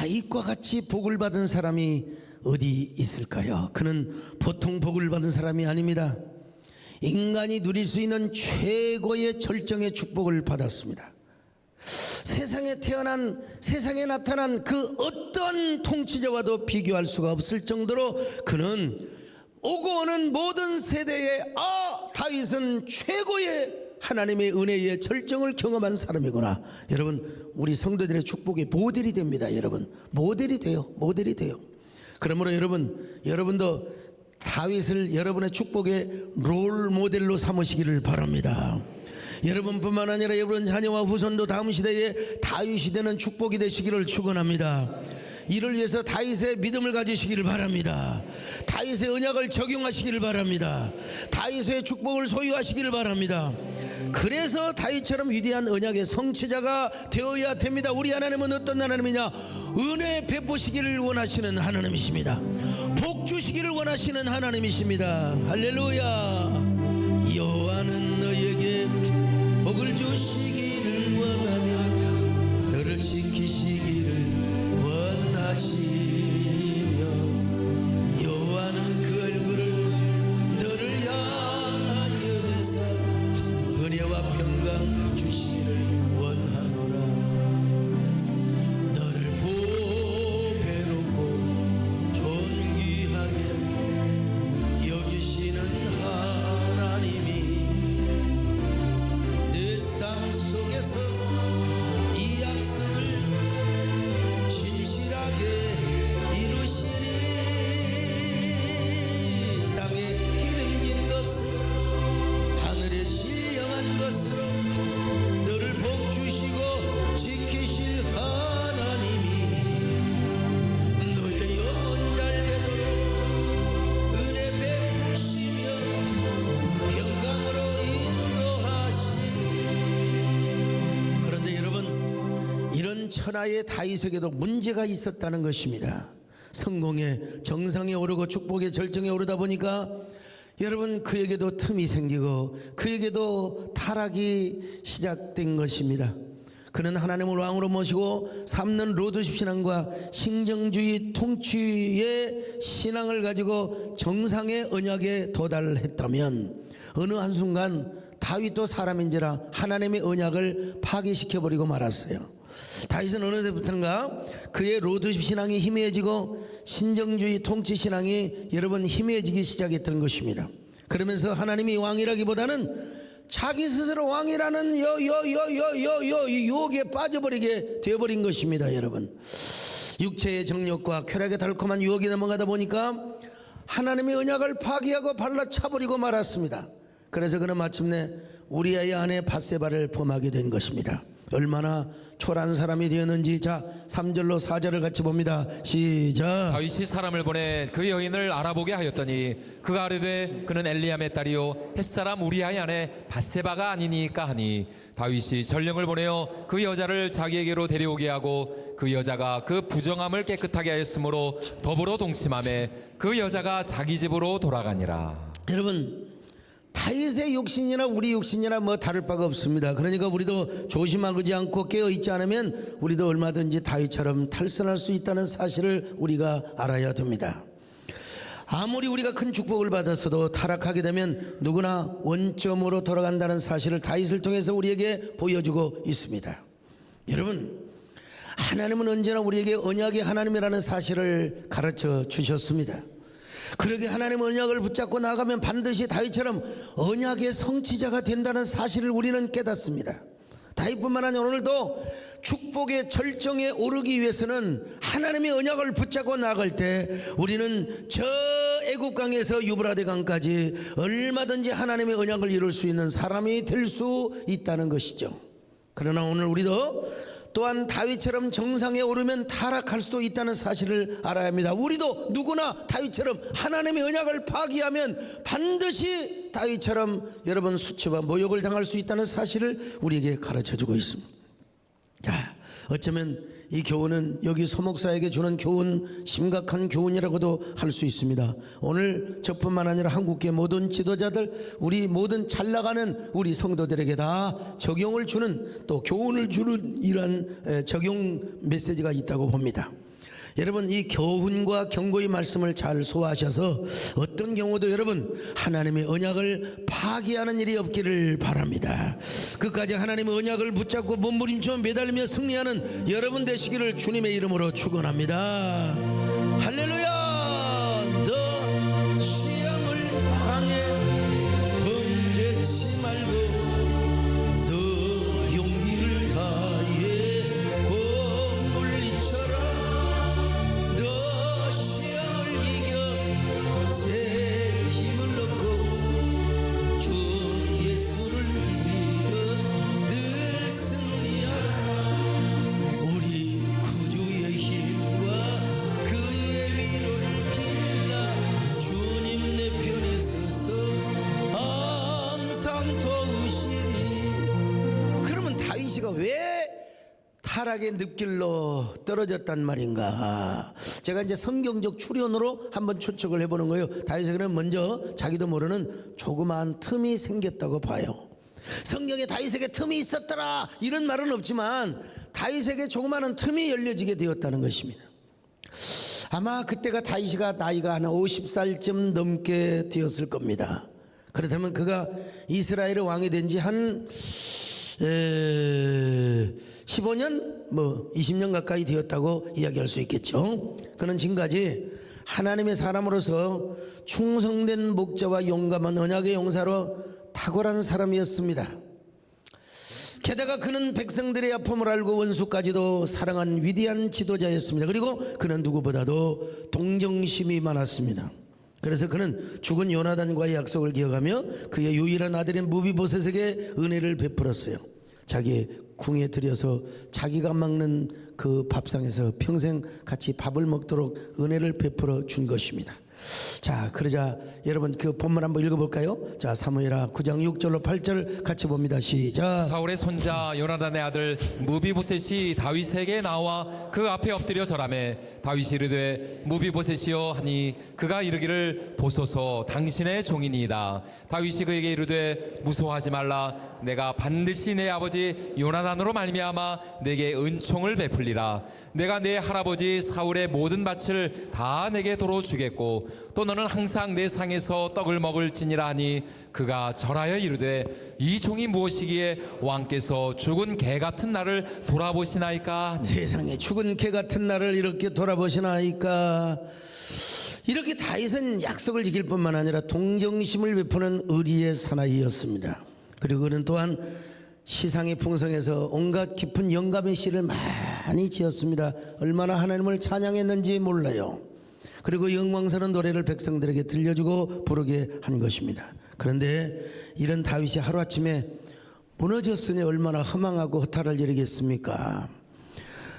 다윗과 같이 복을 받은 사람이 어디 있을까요? 그는 보통 복을 받은 사람이 아닙니다. 인간이 누릴 수 있는 최고의 절정의 축복을 받았습니다. 세상에 나타난 그 어떤 통치자와도 비교할 수가 없을 정도로 그는 오고 오는 모든 세대에 다윗은 최고의 하나님의 은혜의 절정을 경험한 사람이구나. 여러분, 우리 성도들의 축복의 모델이 됩니다. 여러분, 모델이 돼요. 그러므로 여러분도 다윗을 여러분의 축복의 롤 모델로 삼으시기를 바랍니다. 여러분뿐만 아니라 여러분 자녀와 후손도 다음 시대에 다윗이 되는 축복이 되시기를 축원합니다. 이를 위해서 다윗의 믿음을 가지시기를 바랍니다. 다윗의 언약을 적용하시기를 바랍니다. 다윗의 축복을 소유하시기를 바랍니다. 그래서 다윗처럼 위대한 언약의 성취자가 되어야 됩니다. 우리 하나님은 어떤 하나님이냐? 은혜 베푸시기를 원하시는 하나님이십니다. 복 주시기를 원하시는 하나님이십니다. 할렐루야. 여호와는 너에게 복을 주시기를 원하며 너를 지키시기를 원하시며 여호와는 그 얼굴을 너를 향하여 드사 은혜와 평강 주시기를 원하노라. 너를 보배롭고 존귀하게 여기시는 하나님이 내 삶 속에서 이 약속을 진실하게 이루시니 땅에 기름진 것을 하늘에 신령한 것으로 너를 복 주시고 지키실 하나님이 너의 영혼 잘되도록 은혜 베푸시며 평강으로 인도하시니. 그런데 여러분, 이런 천하의 다윗에게도 문제가 있었다는 것입니다. 성공의 정상에 오르고 축복의 절정에 오르다 보니까 여러분, 그에게도 틈이 생기고 그에게도 타락이 시작된 것입니다. 그는 하나님을 왕으로 모시고 삼는 로드십 신앙과 신정주의 통치의 신앙을 가지고 정상의 언약에 도달했다면 어느 한순간 다윗도 사람인지라 하나님의 언약을 파괴시켜버리고 말았어요. 다윗은 어느 때부터인가 그의 로드십 신앙이 희미해지고 신정주의 통치 신앙이 여러분 희미해지기 시작했던 것입니다. 그러면서 하나님이 왕이라기보다는 자기 스스로 왕이라는 유혹에 빠져버리게 되어버린 것입니다. 여러분, 육체의 정욕과 쾌락의 달콤한 유혹에 넘어가다 보니까 하나님의 언약을 파기하고 발라차버리고 말았습니다. 그래서 그는 마침내 우리아의 아내 밧세바를 범하게 된 것입니다. 얼마나 초라한 사람이 되었는지, 자 3절로 4절을 같이 봅니다. 시작. 다윗이 사람을 보내 그 여인을 알아보게 하였더니 그가 아뢰되 그는 엘리암의 딸이요 햇사람 우리아의 아내 밧세바가 아니니까 하니 다윗이 전령을 보내어 그 여자를 자기에게로 데려오게 하고 그 여자가 그 부정함을 깨끗하게 하였으므로 더불어 동침하매 그 여자가 자기 집으로 돌아가니라. 여러분, 다윗의 육신이나 우리 육신이나 뭐 다를 바가 없습니다. 그러니까 우리도 조심하지 않고 깨어있지 않으면 우리도 얼마든지 다윗처럼 탈선할 수 있다는 사실을 우리가 알아야 됩니다. 아무리 우리가 큰 축복을 받았어도 타락하게 되면 누구나 원점으로 돌아간다는 사실을 다윗을 통해서 우리에게 보여주고 있습니다. 여러분, 하나님은 언제나 우리에게 언약의 하나님이라는 사실을 가르쳐 주셨습니다. 그러게 하나님 언약을 붙잡고 나가면 반드시 다윗처럼 언약의 성취자가 된다는 사실을 우리는 깨닫습니다. 다윗뿐만 아니라 오늘도 축복의 절정에 오르기 위해서는 하나님의 언약을 붙잡고 나갈 때 우리는 저 애굽강에서 유브라데 강까지 얼마든지 하나님의 언약을 이룰 수 있는 사람이 될 수 있다는 것이죠. 그러나 오늘 우리도 또한 다윗처럼 정상에 오르면 타락할 수도 있다는 사실을 알아야 합니다. 우리도 누구나 다윗처럼 하나님의 언약을 파기하면 반드시 다윗처럼 여러분 수치와 모욕을 당할 수 있다는 사실을 우리에게 가르쳐주고 있습니다. 자, 어쩌면 이 교훈은 여기 소목사에게 주는 교훈, 심각한 교훈이라고도 할 수 있습니다. 오늘 저뿐만 아니라 한국계 모든 지도자들, 우리 모든 잘 나가는 우리 성도들에게 다 적용을 주는, 또 교훈을 주는 이러한 적용 메시지가 있다고 봅니다. 여러분 이 교훈과 경고의 말씀을 잘 소화하셔서 어떤 경우도 여러분 하나님의 언약을 파기하는 일이 없기를 바랍니다. 끝까지 하나님의 언약을 붙잡고 몸부림쳐 매달리며 승리하는 여러분 되시기를 주님의 이름으로 축원합니다. 할렐루야. 너 시험을 당해 범죄치 말고 너 용기를 다해 곧 물리쳐라. 너 시험을 이겨 새 힘을 얻고 주 예수를 믿어 늘 승리하라. 우리 구주의 힘과 그의 위로를 빌라. 주님 내 편에 서서 항상 도우시리. 그러면 다윗이가 왜 타락의 늪길로 떨어졌단 말인가? 제가 이제 성경적 추론으로 한번 추측을 해보는 거예요. 다윗에게는 먼저 자기도 모르는 조그마한 틈이 생겼다고 봐요. 성경에 다윗에게 틈이 있었더라 이런 말은 없지만 다윗에게 조그마한 틈이 열려지게 되었다는 것입니다. 아마 그때가 다윗이가 나이가 한 50살쯤 넘게 되었을 겁니다. 그렇다면 그가 이스라엘의 왕이 된 지 한 15년 20년 가까이 되었다고 이야기할 수 있겠죠. 그는 지금까지 하나님의 사람으로서 충성된 목자와 용감한 언약의 용사로 탁월한 사람이었습니다. 게다가 그는 백성들의 아픔을 알고 원수까지도 사랑한 위대한 지도자였습니다. 그리고 그는 누구보다도 동정심이 많았습니다. 그래서 그는 죽은 요나단과의 약속을 기억하며 그의 유일한 아들인 무비보셋에게 은혜를 베풀었어요. 자기 궁에 들여서 자기가 먹는 그 밥상에서 평생 같이 밥을 먹도록 은혜를 베풀어 준 것입니다. 자, 그러자 여러분 그 본문 한번 읽어볼까요? 자, 사무엘하 9장 6절로 8절 같이 봅니다. 시작. 사울의 손자 요나단의 아들 무비보셋이 다윗에게 나와 그 앞에 엎드려 절하매 다윗이 이르되 무비보셋이여 하니 그가 이르기를 보소서 당신의 종이니이다. 다윗이 그에게 이르되 무서워하지 말라. 내가 반드시 내 아버지 요나단으로 말미암아 내게 은총을 베풀리라. 내가 내 할아버지 사울의 모든 밭을 다 내게 도로 주겠고 또 너는 항상 내 상에서 떡을 먹을지니라 하니 그가 절하여 이르되 이 종이 무엇이기에 왕께서 죽은 개 같은 나를 돌아보시나이까. 세상에 죽은 개 같은 나를 이렇게 돌아보시나이까. 이렇게 다윗은 약속을 지킬 뿐만 아니라 동정심을 베푸는 의리의 사나이였습니다. 그리고 그는 또한 시상이 풍성해서 온갖 깊은 영감의 시를 많이 지었습니다. 얼마나 하나님을 찬양했는지 몰라요. 그리고 영광스러운 노래를 백성들에게 들려주고 부르게 한 것입니다. 그런데 이런 다윗이 하루아침에 무너졌으니 얼마나 허망하고 허탈할 일이겠습니까?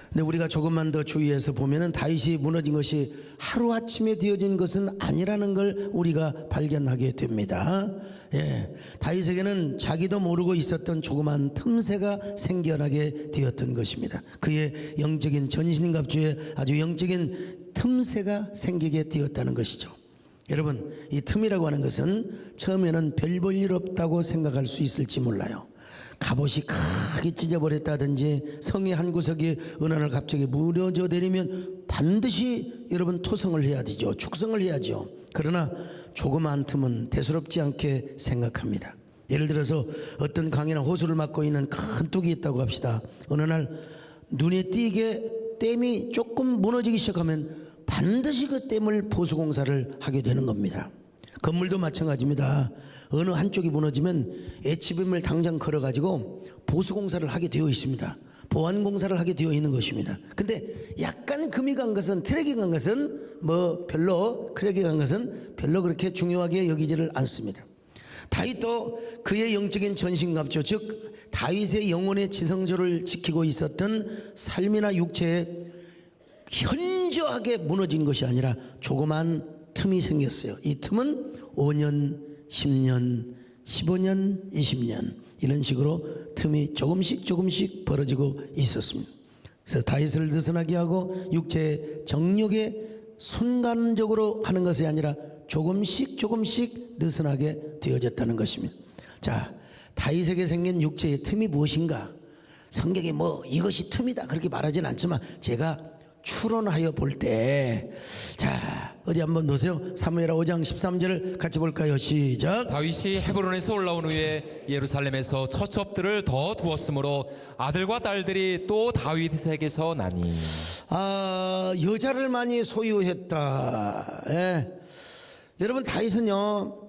근데 우리가 조금만 더 주의해서 보면은 다윗이 무너진 것이 하루아침에 되어진 것은 아니라는 걸 우리가 발견하게 됩니다. 다윗에게는 자기도 모르고 있었던 조그만 틈새가 생겨나게 되었던 것입니다. 그의 영적인 전신갑주에 아주 영적인 틈새가 생기게 되었다는 것이죠. 여러분, 이 틈이라고 하는 것은 처음에는 별 볼 일 없다고 생각할 수 있을지 몰라요. 갑옷이 크게 찢어버렸다든지 성의 한 구석이 어느 날 갑자기 무너져 내리면 반드시 여러분 토성을 해야 되죠. 축성을 해야죠. 그러나 조그마한 틈은 대수롭지 않게 생각합니다. 예를 들어서 어떤 강이나 호수를 막고 있는 큰 뚝이 있다고 합시다. 어느 날 눈에 띄게 댐이 조금 무너지기 시작하면 반드시 그 댐을 보수공사를 하게 되는 겁니다. 건물도 마찬가지입니다. 어느 한쪽이 무너지면 HBM을 당장 걸어가지고 보수공사를 하게 되어 있습니다. 보완공사를 하게 되어 있는 것입니다. 근데 약간 금이 간 것은, 트랙이 간 것은 크랙이 간 것은 별로 그렇게 중요하게 여기지를 않습니다. 다윗도 그의 영적인 전신갑주, 즉 다윗의 영혼의 지성조를 지키고 있었던 삶이나 육체에 현저하게 무너진 것이 아니라 조그만 틈이 생겼어요. 이 틈은 5년, 10년, 15년, 20년 이런 식으로 틈이 조금씩 벌어지고 있었습니다. 그래서 다윗을 느슨하게 하고 육체의 정욕에 순간적으로 하는 것이 아니라 조금씩 느슨하게 되어졌다는 것입니다. 자, 다윗에게 생긴 육체의 틈이 무엇인가? 성경에 이것이 틈이다 그렇게 말하지는 않지만 제가 추론하여 볼 때, 자, 어디 한번 보세요. 사무엘하 5장 13절을 같이 볼까요? 시작. 다윗이 헤브론에서 올라온 후에 예루살렘에서 처첩들을 더 두었으므로 아들과 딸들이 또 다윗에게서 나니. 여자를 많이 소유했다. 예. 여러분, 다윗은요,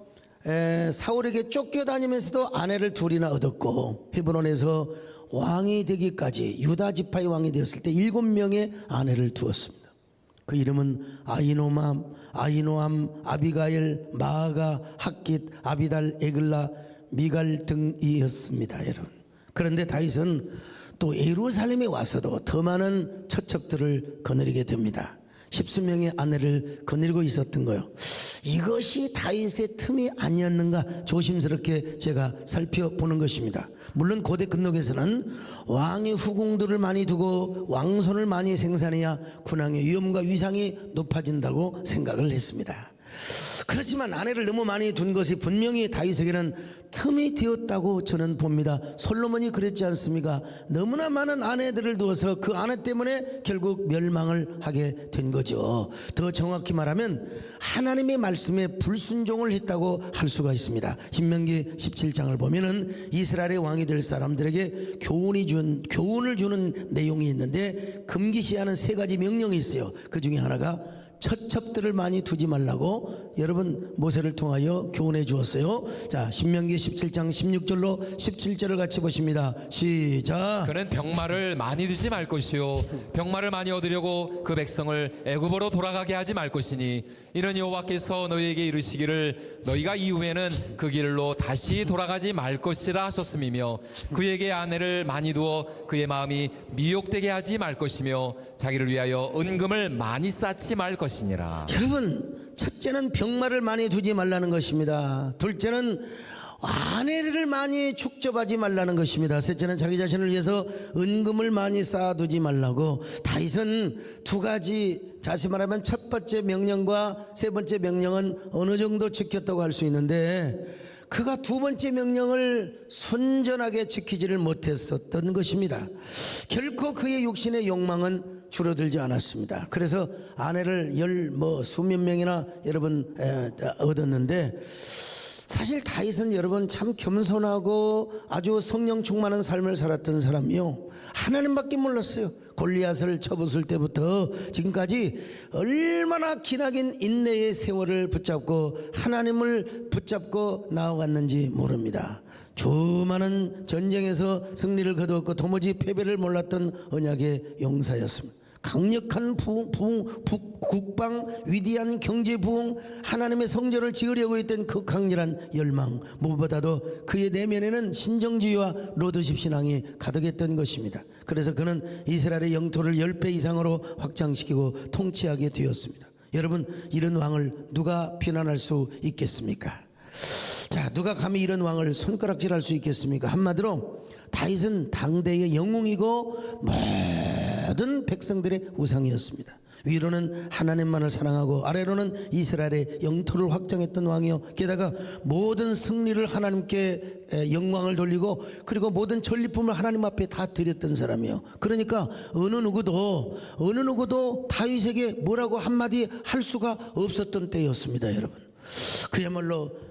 사울에게 쫓겨다니면서도 아내를 둘이나 얻었고, 헤브론에서 왕이 되기까지, 유다 지파의 왕이 되었을 때 7명의 아내를 두었습니다. 그 이름은 아히노암, 아비가일, 마아가, 핫깃, 아비달, 에글라, 미갈 등이었습니다, 여러분. 그런데 다윗은 또 예루살렘에 와서도 더 많은 처첩들을 거느리게 됩니다. 10수명의 아내를 거느리고 있었던 거예요. 이것이 다윗의 틈이 아니었는가 조심스럽게 제가 살펴보는 것입니다. 물론 고대 근록에서는 왕의 후궁들을 많이 두고 왕손을 많이 생산해야 군왕의 위엄과 위상이 높아진다고 생각을 했습니다. 그렇지만 아내를 너무 많이 둔 것이 분명히 다윗에게는 틈이 되었다고 저는 봅니다. 솔로몬이 그랬지 않습니까? 너무나 많은 아내들을 두어서 그 아내 때문에 결국 멸망을 하게 된 거죠. 더 정확히 말하면 하나님의 말씀에 불순종을 했다고 할 수가 있습니다. 신명기 17장을 보면은 이스라엘의 왕이 될 사람들에게 교훈을 주는 내용이 있는데 금기시하는 3가지 명령이 있어요. 그 중에 하나가 처첩들을 많이 두지 말라고 여러분 모세를 통하여 교훈해 주었어요. 자, 신명기 17장 16절로 17절을 같이 보십니다. 시작. 그는 병마를 많이 두지 말 것이요 병마를 많이 얻으려고 그 백성을 애굽으로 돌아가게 하지 말 것이니 이는 여호와께서 너희에게 이르시기를 너희가 이후에는 그 길로 다시 돌아가지 말 것이라 하셨음이며 그에게 아내를 많이 두어 그의 마음이 미혹되게 하지 말 것이며 자기를 위하여 은금을 많이 쌓지 말 것이니라. 여러분, 첫째는 병마를 많이 두지 말라는 것입니다. 둘째는 아내를 많이 축적하지 말라는 것입니다. 셋째는 자기 자신을 위해서 은금을 많이 쌓아두지 말라고. 다윗은 2가지, 다시 말하면 첫 번째 명령과 세 번째 명령은 어느 정도 지켰다고 할 수 있는데 그가 2번째 명령을 순전하게 지키지를 못했었던 것입니다. 결코 그의 육신의 욕망은 줄어들지 않았습니다. 그래서 아내를 수몇 명이나 여러분 얻었는데 사실 다윗은 여러분 참 겸손하고 아주 성령 충만한 삶을 살았던 사람이요, 하나님밖에 몰랐어요. 골리앗을 쳐부술 때부터 지금까지 얼마나 기나긴 인내의 세월을 붙잡고 하나님을 붙잡고 나아갔는지 모릅니다. 수많은 전쟁에서 승리를 거두었고 도무지 패배를 몰랐던 언약의 용사였습니다. 강력한 국방, 위대한 경제 부흥, 하나님의 성전을 지으려고 했던 그 강렬한 열망, 무엇보다도 그의 내면에는 신정주의와 로드십 신앙이 가득했던 것입니다. 그래서 그는 이스라엘의 영토를 10배 이상으로 확장시키고 통치하게 되었습니다. 여러분, 이런 왕을 누가 비난할 수 있겠습니까? 자, 누가 감히 이런 왕을 손가락질할 수 있겠습니까? 한마디로 다윗은 당대의 영웅이고 모든 백성들의 우상이었습니다. 위로는 하나님만을 사랑하고 아래로는 이스라엘의 영토를 확장했던 왕이요, 게다가 모든 승리를 하나님께 영광을 돌리고 그리고 모든 전리품을 하나님 앞에 다 드렸던 사람이요. 그러니까 어느 누구도 다윗에게 뭐라고 한마디 할 수가 없었던 때였습니다. 여러분, 그야말로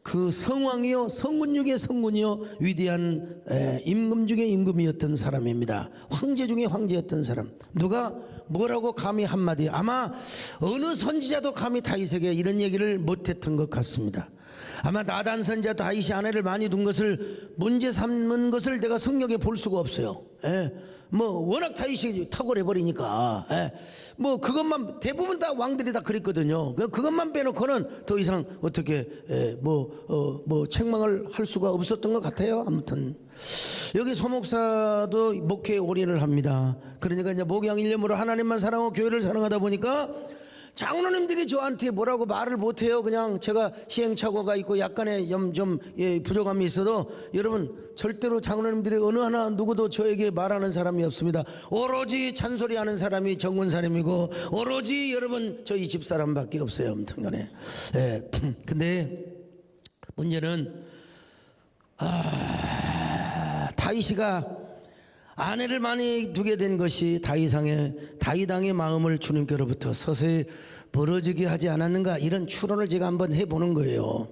그 성왕이요, 성군 중에 성군이요, 위대한 임금 중에 임금이었던 사람입니다. 황제 중에 황제였던 사람. 누가 뭐라고 감히 한마디, 아마 어느 선지자도 감히 다윗에게 이런 얘기를 못했던 것 같습니다. 아마 나단 선지자 다윗이 아내를 많이 둔 것을 문제 삼는 것을 내가 성경에 볼 수가 없어요. 워낙 다윗이 탁월해 버리니까 그것만, 대부분 다 왕들이 다 그랬거든요. 그것만 빼놓고는 더 이상 어떻게 책망을 할 수가 없었던 것 같아요. 아무튼 여기 소목사도 목회에 올인을 합니다. 그러니까 이제 목양 일념으로 하나님만 사랑하고 교회를 사랑하다 보니까 장로님들이 저한테 뭐라고 말을 못해요. 그냥 제가 시행착오가 있고 약간의 부족함이 있어도 여러분, 절대로 장로님들이 어느 하나 누구도 저에게 말하는 사람이 없습니다. 오로지 잔소리하는 사람이 정문사님이고 오로지 여러분 저희 집사람밖에 없어요. 아무튼간에. 근데 문제는 다윗이가 아내를 많이 두게 된 것이 다윗왕의 마음을 주님께로부터 서서히 벌어지게 하지 않았는가, 이런 추론을 제가 한번 해보는 거예요.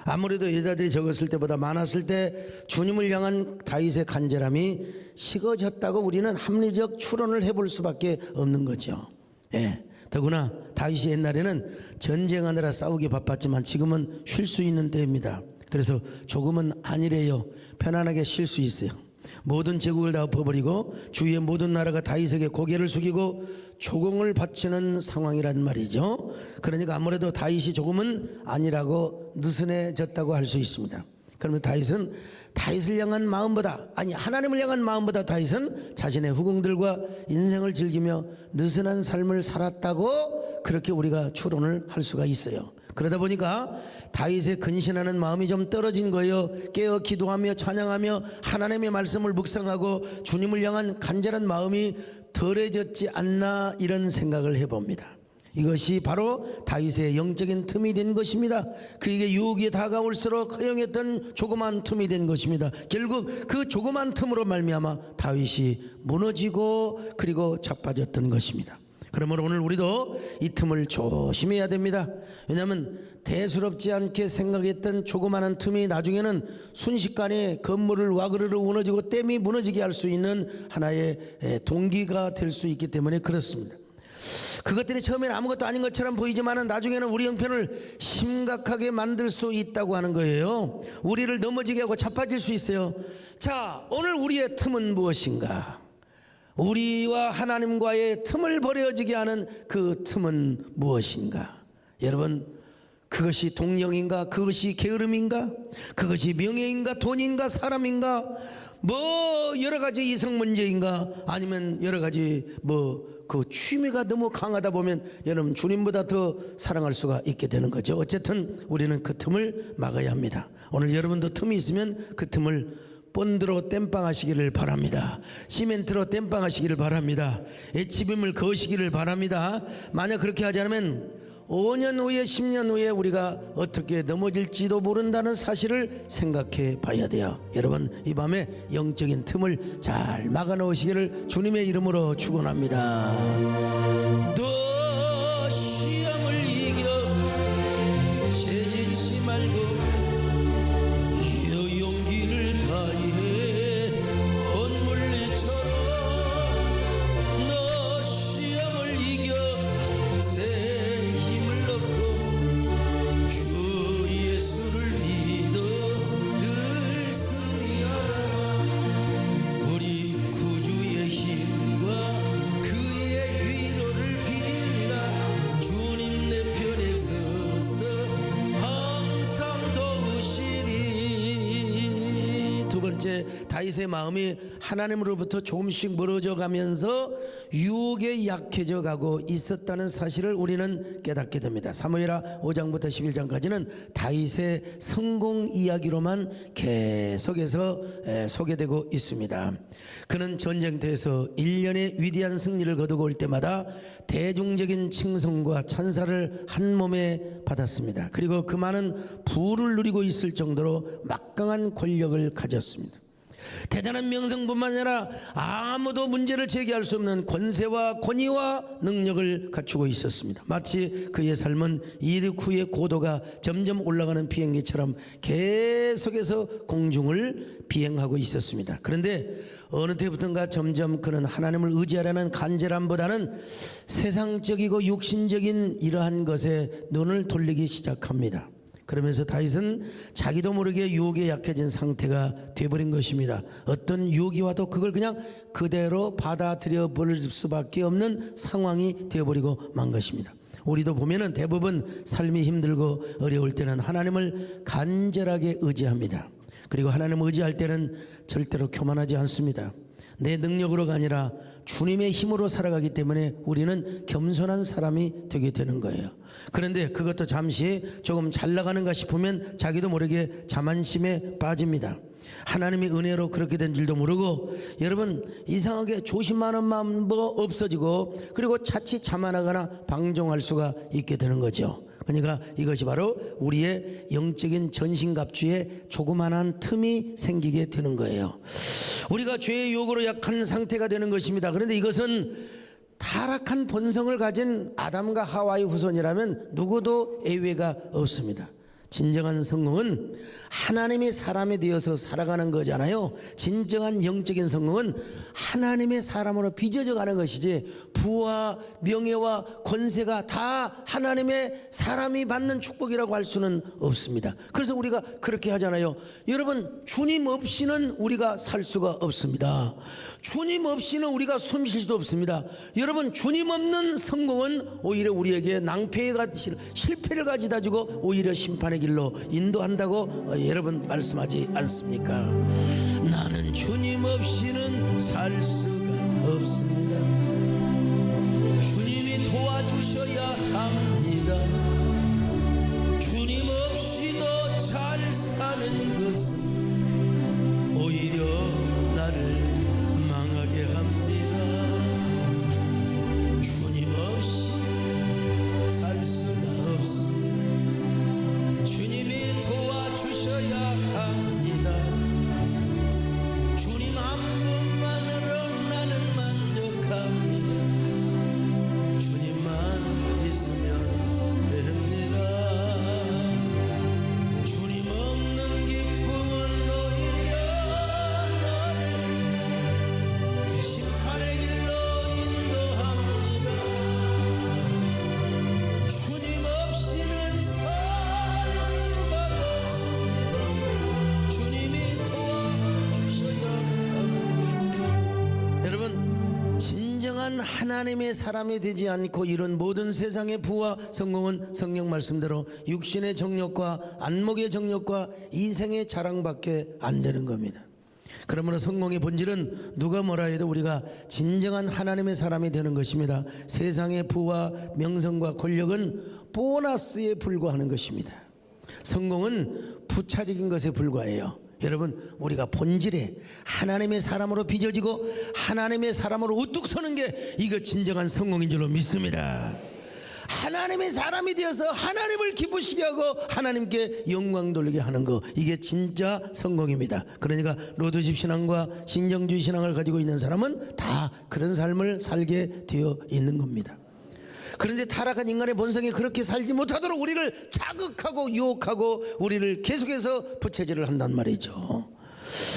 아무래도 여자들이 적었을 때보다 많았을 때 주님을 향한 다윗의 간절함이 식어졌다고 우리는 합리적 추론을 해볼 수밖에 없는 거죠. 예. 더구나 다윗이 옛날에는 전쟁하느라 싸우기 바빴지만 지금은 쉴 수 있는 때입니다. 그래서 조금은 아니래요. 편안하게 쉴 수 있어요. 모든 제국을 다 엎어버리고 주위의 모든 나라가 다윗에게 고개를 숙이고 조공을 바치는 상황이란 말이죠. 그러니까 아무래도 다윗이 조금은 아니라고 느슨해졌다고 할 수 있습니다. 그러면 다윗은 다윗을 향한 마음보다, 아니 하나님을 향한 마음보다 다윗은 자신의 후궁들과 인생을 즐기며 느슨한 삶을 살았다고 그렇게 우리가 추론을 할 수가 있어요. 그러다 보니까 다윗의 근신하는 마음이 좀 떨어진 거예요. 깨어 기도하며 찬양하며 하나님의 말씀을 묵상하고 주님을 향한 간절한 마음이 덜해졌지 않나, 이런 생각을 해봅니다. 이것이 바로 다윗의 영적인 틈이 된 것입니다. 그에게 유혹이 다가올수록 허용했던 조그만 틈이 된 것입니다. 결국 그 조그만 틈으로 말미암아 다윗이 무너지고 그리고 자빠졌던 것입니다. 그러므로 오늘 우리도 이 틈을 조심해야 됩니다. 왜냐하면 대수롭지 않게 생각했던 조그마한 틈이 나중에는 순식간에 건물을 와그르르 무너지고 댐이 무너지게 할 수 있는 하나의 동기가 될 수 있기 때문에 그렇습니다. 그것들이 처음에는 아무것도 아닌 것처럼 보이지만 나중에는 우리 형편을 심각하게 만들 수 있다고 하는 거예요. 우리를 넘어지게 하고 자빠질 수 있어요. 자, 오늘 우리의 틈은 무엇인가? 우리와 하나님과의 틈을 벌어지게 하는 그 틈은 무엇인가? 여러분, 그것이 동력인가? 그것이 게으름인가? 그것이 명예인가? 돈인가? 사람인가? 뭐 여러 가지 이성 문제인가? 아니면 여러 가지 그 취미가 너무 강하다 보면 여러분 주님보다 더 사랑할 수가 있게 되는 거죠. 어쨌든 우리는 그 틈을 막아야 합니다. 오늘 여러분도 틈이 있으면 그 틈을 본드로 땜빵하시기를 바랍니다. 시멘트로 땜빵하시기를 바랍니다. HBM을 거시기를 바랍니다. 만약 그렇게 하지 않으면 5년 후에 10년 후에 우리가 어떻게 넘어질지도 모른다는 사실을 생각해 봐야 돼요. 여러분, 이 밤에 영적인 틈을 잘 막아 놓으시기를 주님의 이름으로 축원합니다. 너 시험을 이겨 채지치 말고 이 용기를 다해 본물리처럼 너 시험을 이겨 새 힘을 얻고 주 예수를 믿어 늘 승리하라. 우리 구주의 힘과 그의 위로를 빌라. 주님 내 편에 서서 항상 도우시리. 두 번째, 다윗의 마음이 하나님으로부터 조금씩 멀어져 가면서 유혹에 약해져 가고 있었다는 사실을 우리는 깨닫게 됩니다. 사무엘하 5장부터 11장까지는 다윗의 성공 이야기로만 계속해서 소개되고 있습니다. 그는 전쟁터에서 1년의 위대한 승리를 거두고 올 때마다 대중적인 칭송과 찬사를 한 몸에 받았습니다. 그리고 그 많은 부를 누리고 있을 정도로 막강한 권력을 가졌습니다. 대단한 명성뿐만 아니라 아무도 문제를 제기할 수 없는 권세와 권위와 능력을 갖추고 있었습니다. 마치 그의 삶은 이르쿠의 고도가 점점 올라가는 비행기처럼 계속해서 공중을 비행하고 있었습니다. 그런데 어느 때부턴가 점점 그는 하나님을 의지하려는 간절함보다는 세상적이고 육신적인 이러한 것에 눈을 돌리기 시작합니다. 그러면서 다윗은 자기도 모르게 유혹에 약해진 상태가 되어버린 것입니다. 어떤 유혹이 와도 그걸 그냥 그대로 받아들여 버릴 수밖에 없는 상황이 되어버리고 만 것입니다. 우리도 보면은 대부분 삶이 힘들고 어려울 때는 하나님을 간절하게 의지합니다. 그리고 하나님을 의지할 때는 절대로 교만하지 않습니다. 내 능력으로가 아니라 주님의 힘으로 살아가기 때문에 우리는 겸손한 사람이 되게 되는 거예요. 그런데 그것도 잠시 조금 잘 나가는가 싶으면 자기도 모르게 자만심에 빠집니다. 하나님의 은혜로 그렇게 된 줄도 모르고 여러분 이상하게 조심하는 마음도 없어지고 그리고 자칫 자만하거나 방종할 수가 있게 되는 거죠. 그러니까 이것이 바로 우리의 영적인 전신갑주에 조그만한 틈이 생기게 되는 거예요. 우리가 죄의 유혹으로 약한 상태가 되는 것입니다. 그런데 이것은 타락한 본성을 가진 아담과 하와의 후손이라면 누구도 예외가 없습니다. 진정한 성공은 하나님의 사람이 되어서 살아가는 거잖아요. 진정한 영적인 성공은 하나님의 사람으로 빚어져 가는 것이지, 부와 명예와 권세가 다 하나님의 사람이 받는 축복이라고 할 수는 없습니다. 그래서 우리가 그렇게 하잖아요. 여러분, 주님 없이는 우리가 살 수가 없습니다. 주님 없이는 우리가 숨 쉴 수도 없습니다. 여러분, 주님 없는 성공은 오히려 우리에게 낭패의 실패를 가져다 주고 오히려 심판의 길로 인도한다고 여러분 말씀하지 않습니까? 나는 주님 없이는 살 수가 없습니다. 주님이 도와주셔야 합니다. 주님 없이도 잘 사는 것은 오히려 나를 망하게 합니다. 주님 없이 살 수가 없습니다. 주님이 도와주셔야 합니다. 주님 한 분만으로 나는 만족합니다. 주님만 있으면 됩니다. 주님 없는 기쁨은 오히려 나를 심판의 길로 인도합니다. 주님 없이는 살 수가 없습니다. 주님이 도와주셔야 합니다. 여러분, 진정한 하나님의 사람이 되지 않고 이런 모든 세상의 부와 성공은 성령 말씀대로 육신의 정욕과 안목의 정욕과 이생의 자랑밖에 안 되는 겁니다. 그러므로 성공의 본질은 누가 뭐라 해도 우리가 진정한 하나님의 사람이 되는 것입니다. 세상의 부와 명성과 권력은 보너스에 불과하는 것입니다. 성공은 부차적인 것에 불과해요. 여러분, 우리가 본질에 하나님의 사람으로 빚어지고 하나님의 사람으로 우뚝 서는 게 이거 진정한 성공인 줄로 믿습니다. 하나님의 사람이 되어서 하나님을 기쁘시게 하고 하나님께 영광 돌리게 하는 거, 이게 진짜 성공입니다. 그러니까 로드십 신앙과 신정주의 신앙을 가지고 있는 사람은 다 그런 삶을 살게 되어 있는 겁니다. 그런데 타락한 인간의 본성이 그렇게 살지 못하도록 우리를 자극하고 유혹하고 우리를 계속해서 부채질을 한단 말이죠.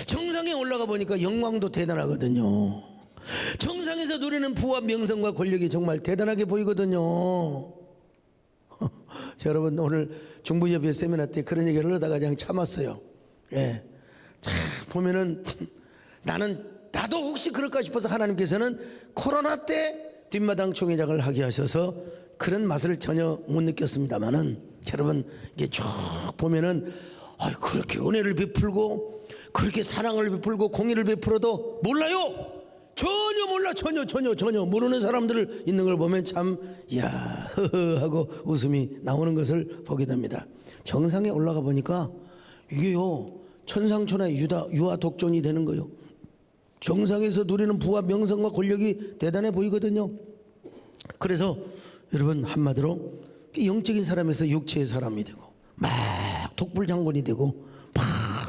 정상에 올라가 보니까 영광도 대단하거든요. 정상에서 누리는 부와 명성과 권력이 정말 대단하게 보이거든요. 여러분, 오늘 중부협회 세미나 때 그런 얘기를 하다가 그냥 참았어요. 예. 보면은 나도 혹시 그럴까 싶어서 하나님께서는 코로나 때 뒷마당 총회장을 하게 하셔서 그런 맛을 전혀 못 느꼈습니다만은, 여러분, 이게 쭉 보면은 그렇게 은혜를 베풀고 그렇게 사랑을 베풀고 공의를 베풀어도 몰라요. 전혀 몰라. 전혀 모르는 사람들 있는 걸 보면 참 야 허허 하고 웃음이 나오는 것을 보게 됩니다. 정상에 올라가 보니까 이게요, 천상천하의 유아 독존이 되는 거예요. 정상에서 누리는 부와 명성과 권력이 대단해 보이거든요. 그래서 여러분, 한마디로 영적인 사람에서 육체의 사람이 되고 막 독불장군이 되고 막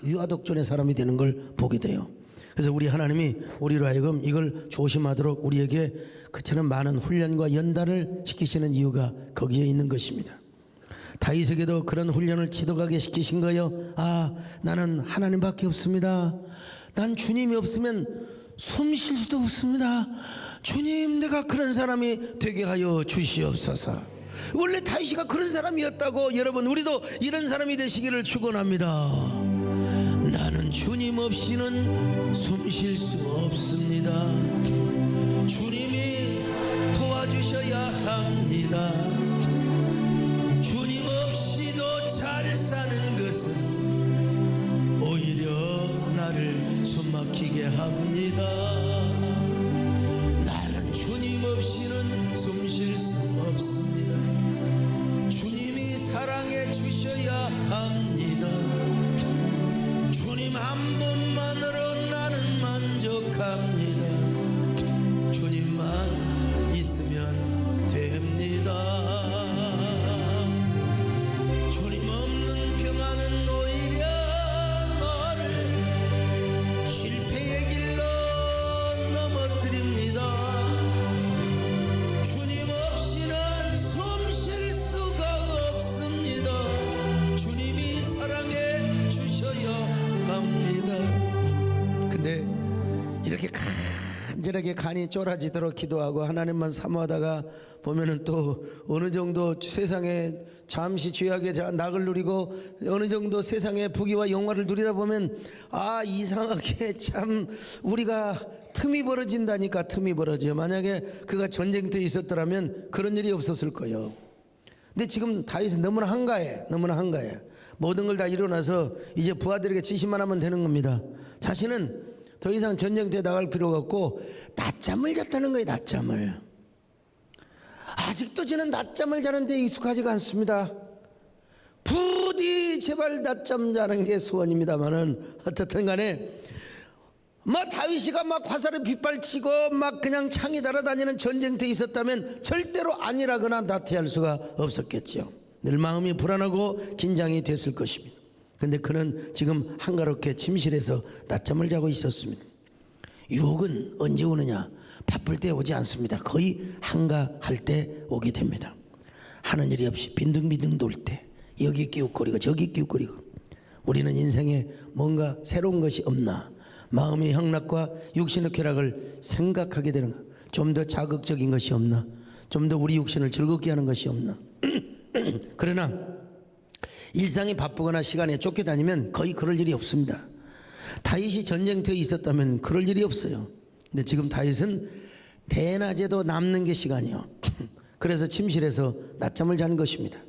유아독존의 사람이 되는 걸 보게 돼요. 그래서 우리 하나님이 우리로 하여금 이걸 조심하도록 우리에게 그처럼 많은 훈련과 연단을 시키시는 이유가 거기에 있는 것입니다. 다윗에게도 그런 훈련을 지도하게 시키신 거예요. 나는 하나님밖에 없습니다. 난 주님이 없으면 숨 쉴 수도 없습니다. 주님, 내가 그런 사람이 되게 하여 주시옵소서. 원래 다윗이가 그런 사람이었다고. 여러분, 우리도 이런 사람이 되시기를 축원합니다. 나는 주님 없이는 숨 쉴 수 없습니다. 주님이 도와주셔야 합니다. 주님 없이도 잘 사는 것은 오히려 나를 숨막히게 합니다. 나는 주님 없이는 숨 쉴 수 없습니다. 주님이 사랑해 주셔야 합니다. 주님 한 분만으로 나는 만족합니다. 주님만 있으면 됩니다. 하나님들에게 간이 쫄아지도록 기도하고 하나님만 사모하다가 보면은 또 어느 정도 세상에 잠시 죄악의 낙을 누리고 어느 정도 세상의 부귀와 영화를 누리다 보면 이상하게 참 우리가 틈이 벌어진다니까. 틈이 벌어져요. 만약에 그가 전쟁터에 있었더라면 그런 일이 없었을 거예요. 근데 지금 다윗은 너무나 한가해. 모든 걸 다 이뤄놔서 이제 부하들에게 지시만 하면 되는 겁니다. 자신은 더 이상 전쟁터에 나갈 필요가 없고 낮잠을 잤다는 거예요. 낮잠을. 아직도 저는 낮잠을 자는데 익숙하지가 않습니다. 부디 제발 낮잠 자는 게 소원입니다만은 어떻든 간에 다윗이가 화살을 빗발치고 그냥 창이 날아다니는 전쟁터에 있었다면 절대로 아니라거나 나태할 수가 없었겠죠. 늘 마음이 불안하고 긴장이 됐을 것입니다. 그런데 그는 지금 한가롭게 침실에서 낮잠을 자고 있었습니다. 유혹은 언제 오느냐? 바쁠 때 오지 않습니다. 거의 한가할 때 오게 됩니다. 하는 일이 없이 빈둥빈둥 돌 때 여기 끼웃거리고 저기 끼웃거리고 우리는 인생에 뭔가 새로운 것이 없나, 마음의 향락과 육신의 쾌락을 생각하게 되는 것, 좀 더 자극적인 것이 없나, 좀 더 우리 육신을 즐겁게 하는 것이 없나. 그러나 일상이 바쁘거나 시간에 쫓겨다니면 거의 그럴 일이 없습니다. 다윗이 전쟁터에 있었다면 그럴 일이 없어요. 근데 지금 다윗은 대낮에도 남는 게 시간이요. 그래서 침실에서 낮잠을 잔 것입니다.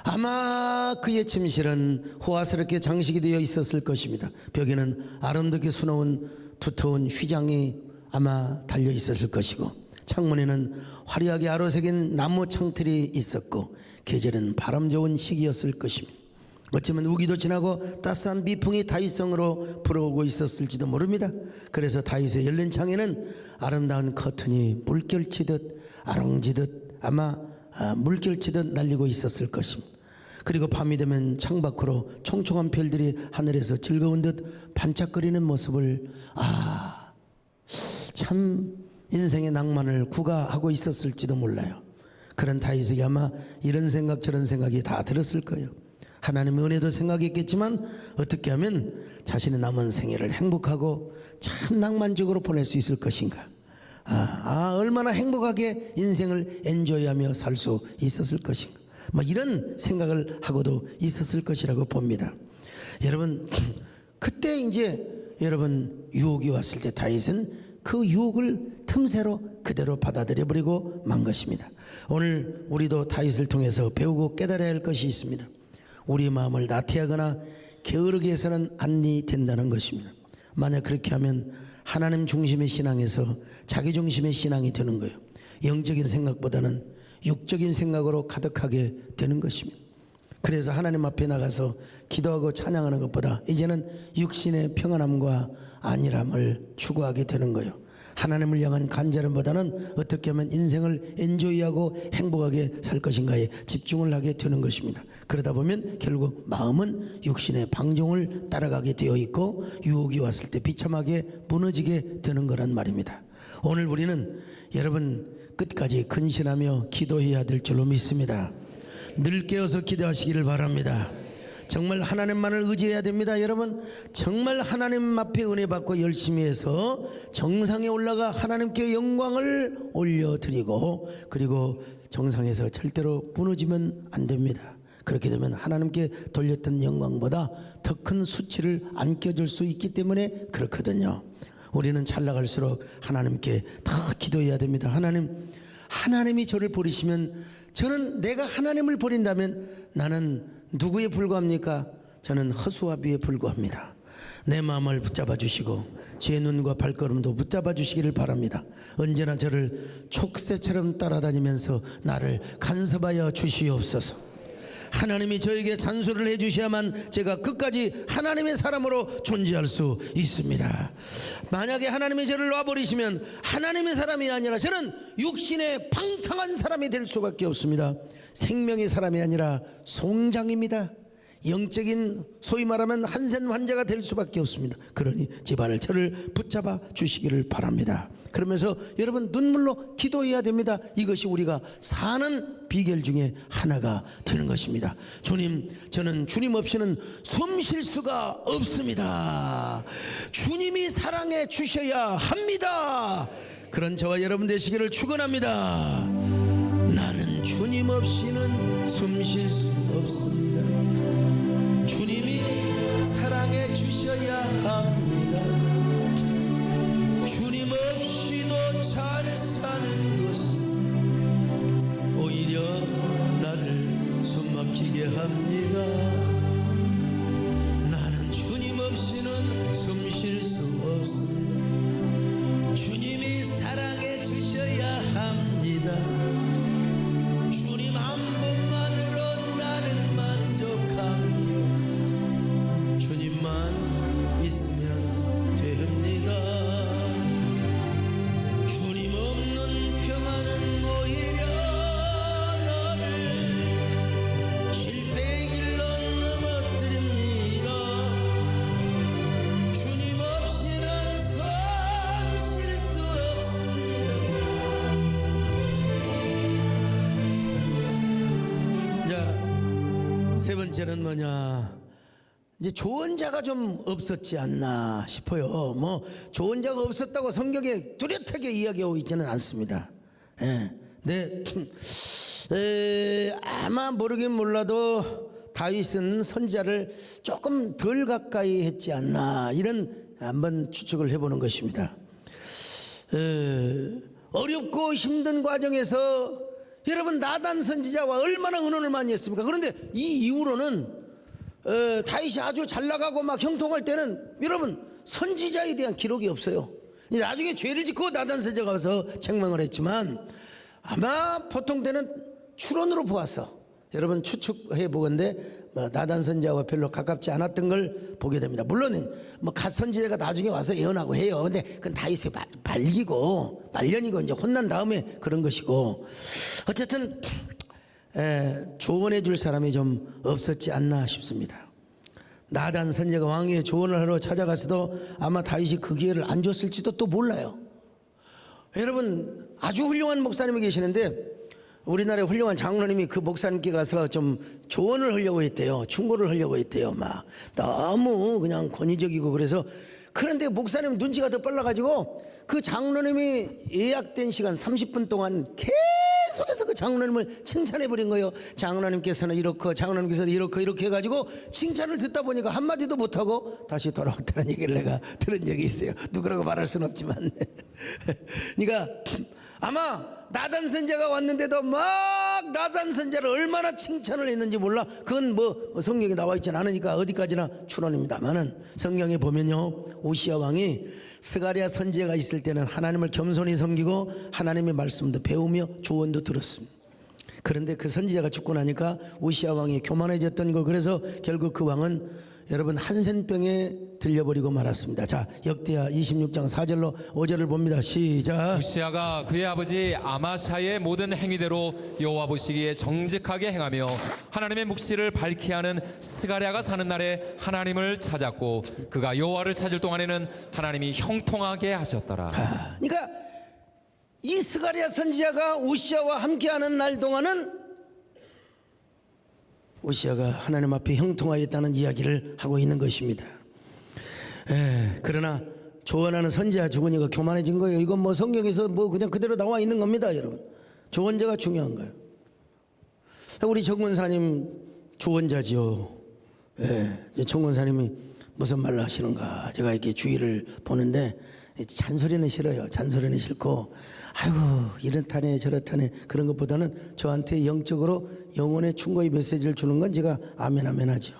아마 그의 침실은 호화스럽게 장식이 되어 있었을 것입니다. 벽에는 아름답게 수놓은 두터운 휘장이 아마 달려 있었을 것이고, 창문에는 화려하게 아로새긴 나무 창틀이 있었고, 계절은 바람 좋은 시기였을 것입니다. 어쩌면 우기도 지나고 따스한 미풍이 다윗성으로 불어오고 있었을지도 모릅니다. 그래서 다윗의 열린 창에는 아름다운 커튼이 물결치듯 아롱지듯 아마 물결치듯 날리고 있었을 것입니다. 그리고 밤이 되면 창밖으로 총총한 별들이 하늘에서 즐거운 듯 반짝거리는 모습을 참 인생의 낭만을 구가하고 있었을지도 몰라요. 그런 다윗에게 아마 이런 생각 저런 생각이 다 들었을 거예요. 하나님의 은혜도 생각했겠지만 어떻게 하면 자신의 남은 생애를 행복하고 참 낭만적으로 보낼 수 있을 것인가. 얼마나 행복하게 인생을 엔조이하며 살 수 있었을 것인가. 이런 생각을 하고도 있었을 것이라고 봅니다. 여러분, 그때 이제 여러분 유혹이 왔을 때 다윗은 그 유혹을 틈새로 그대로 받아들여 버리고 만 것입니다. 오늘 우리도 다윗을 통해서 배우고 깨달아야 할 것이 있습니다. 우리의 마음을 나태하거나 게으르게 해서는 안 된다는 것입니다. 만약 그렇게 하면 하나님 중심의 신앙에서 자기 중심의 신앙이 되는 거예요. 영적인 생각보다는 육적인 생각으로 가득하게 되는 것입니다. 그래서 하나님 앞에 나가서 기도하고 찬양하는 것보다 이제는 육신의 평안함과 안일함을 추구하게 되는 거예요. 하나님을 향한 간절함보다는 어떻게 하면 인생을 엔조이하고 행복하게 살 것인가에 집중을 하게 되는 것입니다. 그러다 보면 결국 마음은 육신의 방종을 따라가게 되어 있고 유혹이 왔을 때 비참하게 무너지게 되는 거란 말입니다. 오늘 우리는 여러분 끝까지 근신하며 기도해야 될 줄로 믿습니다. 늘 깨어서 기도하시기를 바랍니다. 정말 하나님만을 의지해야 됩니다. 여러분, 정말 하나님 앞에 은혜 받고 열심히 해서 정상에 올라가 하나님께 영광을 올려드리고, 그리고 정상에서 절대로 무너지면 안 됩니다. 그렇게 되면 하나님께 돌렸던 영광보다 더 큰 수치를 안겨줄 수 있기 때문에 그렇거든요. 우리는 잘 나갈수록 하나님께 더 기도해야 됩니다. 하나님이 저를 버리시면, 저는 내가 하나님을 버린다면 나는 누구에 불과합니까? 저는 허수아비에 불과합니다. 내 마음을 붙잡아 주시고 제 눈과 발걸음도 붙잡아 주시기를 바랍니다. 언제나 저를 촉새처럼 따라다니면서 나를 간섭하여 주시옵소서. 하나님이 저에게 잔소리를 해주셔야만 제가 끝까지 하나님의 사람으로 존재할 수 있습니다. 만약에 하나님이 저를 놔버리시면 하나님의 사람이 아니라 저는 육신의 방탕한 사람이 될 수밖에 없습니다. 생명의 사람이 아니라 송장입니다. 영적인 소위 말하면 한센 환자가 될 수밖에 없습니다. 그러니 제발 저를 붙잡아 주시기를 바랍니다. 그러면서 여러분 눈물로 기도해야 됩니다. 이것이 우리가 사는 비결 중에 하나가 되는 것입니다. 주님, 저는 주님 없이는 숨 쉴 수가 없습니다. 주님이 사랑해 주셔야 합니다. 그런 저와 여러분 되시기를 축원합니다. 나는 주님 없이는 숨 쉴 수 없습니다. 주님이 사랑해 주셔야 합니다. 주님 없이도 잘 사는 것은 오히려 나를 숨막히게 합니다. 나는 주님 없이는 숨 쉴 수 없습니다. 주님이 사랑해 주셔야 합니다. 주님 한 분만으로 나는 만족합니다. 주님만 있으면 됩니다. 주님 없는 평안은 오히려 나를 실패의 길로 넘어뜨립니다. 주님 없이는 숨 쉴 수 없습니다. 자, 세 번째는 뭐냐? 이제 조언자가 좀 없었지 않나 싶어요. 뭐 조언자가 없었다고 성경에 뚜렷하게 이야기하고 있지는 않습니다. 예. 네. 아마 모르긴 몰라도 다윗은 선지자를 조금 덜 가까이 했지 않나, 이런 한번 추측을 해보는 것입니다. 어렵고 힘든 과정에서 여러분 나단 선지자와 얼마나 의논을 많이 했습니까? 그런데 이 이후로는 다윗이 아주 잘 나가고 막 형통할 때는 여러분 선지자에 대한 기록이 없어요. 나중에 죄를 짓고 나단 선지자가 와서 책망을 했지만 아마 보통 때는 추론으로 보았어. 여러분 추측해 보건대 나단 선지자와 별로 가깝지 않았던 걸 보게 됩니다. 물론 뭐 갓 선지자가 나중에 와서 예언하고 해요. 근데 그건 다윗의 말년이고 이제 혼난 다음에 그런 것이고, 어쨌든 조언해 줄 사람이 좀 없었지 않나 싶습니다. 나단 선지자가 왕위에 조언을 하러 찾아갔어도 아마 다윗이 그 기회를 안 줬을지도 또 몰라요. 여러분 아주 훌륭한 목사님이 계시는데 우리나라에 훌륭한 장로님이 그 목사님께 가서 좀 조언을 하려고 했대요. 충고를 하려고 했대요. 막 너무 그냥 권위적이고 그래서. 그런데 목사님 눈치가 더 빨라가지고 그 장로님이 예약된 시간 30분 동안 계속해서 그 장로님을 칭찬해버린 거예요. 장로님께서는 이렇고 장로님께서는 이렇게 해가지고 칭찬을 듣다 보니까 한마디도 못하고 다시 돌아왔다는 얘기를 내가 들은 적이 있어요. 누구라고 말할 수는 없지만. 그러니까 아마 나단 선지자가 왔는데도 막 나단 선지자를 얼마나 칭찬을 했는지 몰라. 그건 뭐 성경에 나와 있지는 않으니까 어디까지나 추론입니다만은, 성경에 보면요, 우시야 왕이 스가랴 선지자가 있을 때는 하나님을 겸손히 섬기고 하나님의 말씀도 배우며 조언도 들었습니다. 그런데 그 선지자가 죽고 나니까 우시야 왕이 교만해졌던 거, 그래서 결국 그 왕은 여러분 한센병에 들려버리고 말았습니다. 자, 역대하 26장 4절로 5절을 봅니다. 시작. 우시야가 그의 아버지 아마샤의 모든 행위대로 여호와 보시기에 정직하게 행하며 하나님의 묵시를 밝히 하는 스가랴가 사는 날에 하나님을 찾았고 그가 여호와를 찾을 동안에는 하나님이 형통하게 하셨더라. 그러니까 이 스가랴 선지자가 우시야와 함께하는 날 동안은 우시야가 하나님 앞에 형통하였다는 이야기를 하고 있는 것입니다. 그러나 조언하는 선지자 죽으니까 교만해진 거예요. 이건 뭐 성경에서 뭐 그냥 그대로 나와 있는 겁니다, 여러분. 조언자가 중요한 거예요. 우리 정권사님 조언자지요. 정권사님이 무슨 말을 하시는가 제가 이렇게 주의를 보는데, 잔소리는 싫어요. 잔소리는 싫고 아이고 이렇다네 저렇다네 그런 것보다는 저한테 영적으로 영혼의 충고의 메시지를 주는 건 제가 아멘 하죠.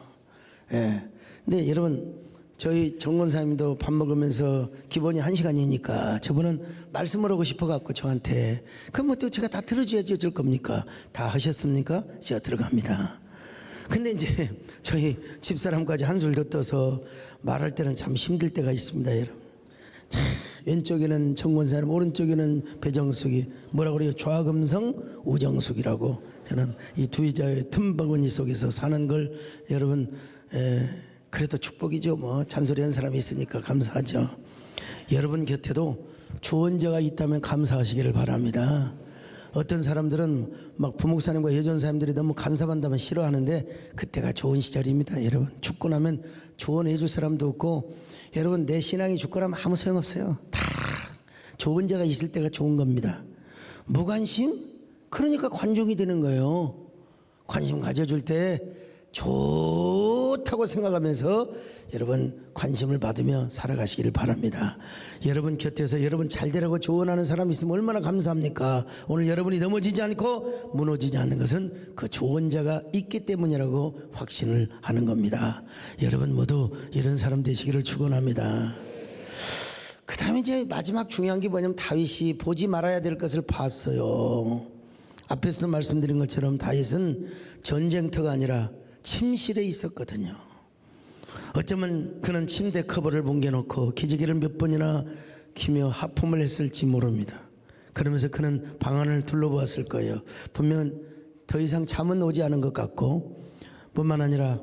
근데 여러분 저희 정권사님도 밥 먹으면서 기본이 1시간이니까 저분은 말씀을 하고 싶어 갖고 저한테, 그럼 뭐 또 제가 다 들어줘야지 어쩔 겁니까? 다 하셨습니까? 제가 들어갑니다. 근데 이제 저희 집사람까지 한술 더 떠서 말할 때는 참 힘들 때가 있습니다, 여러분. 왼쪽에는 정권사님, 오른쪽에는 배정숙이, 뭐라 그래요? 좌금성 우정숙이라고. 저는 이 두 여자의 틈바구니 속에서 사는 걸 여러분 그래도 축복이죠. 뭐 잔소리한 사람이 있으니까 감사하죠. 여러분 곁에도 조언자가 있다면 감사하시기를 바랍니다. 어떤 사람들은 막 부목사님과 예전사님들이 너무 간섭한다면 싫어하는데 그때가 좋은 시절입니다. 여러분 죽고 나면 조언해 줄 사람도 없고, 여러분 내 신앙이 죽고 나면 아무 소용없어요. 다 좋은 자가 있을 때가 좋은 겁니다. 무관심? 그러니까 관종이 되는 거예요. 관심 가져줄 때 좋다고 생각하면서 여러분 관심을 받으며 살아가시기를 바랍니다. 여러분 곁에서 여러분 잘 되라고 조언하는 사람이 있으면 얼마나 감사합니까? 오늘 여러분이 넘어지지 않고 무너지지 않는 것은 그 조언자가 있기 때문이라고 확신을 하는 겁니다. 여러분 모두 이런 사람 되시기를 축원합니다. 그 다음에 이제 마지막 중요한 게 뭐냐면 다윗이 보지 말아야 될 것을 봤어요. 앞에서도 말씀드린 것처럼 다윗은 전쟁터가 아니라 침실에 있었거든요. 어쩌면 그는 침대 커버를 뭉개놓고 기저귀를 몇 번이나 키며 하품을 했을지 모릅니다. 그러면서 그는 방 안을 둘러보았을 거예요. 분명 더 이상 잠은 오지 않은 것 같고, 뿐만 아니라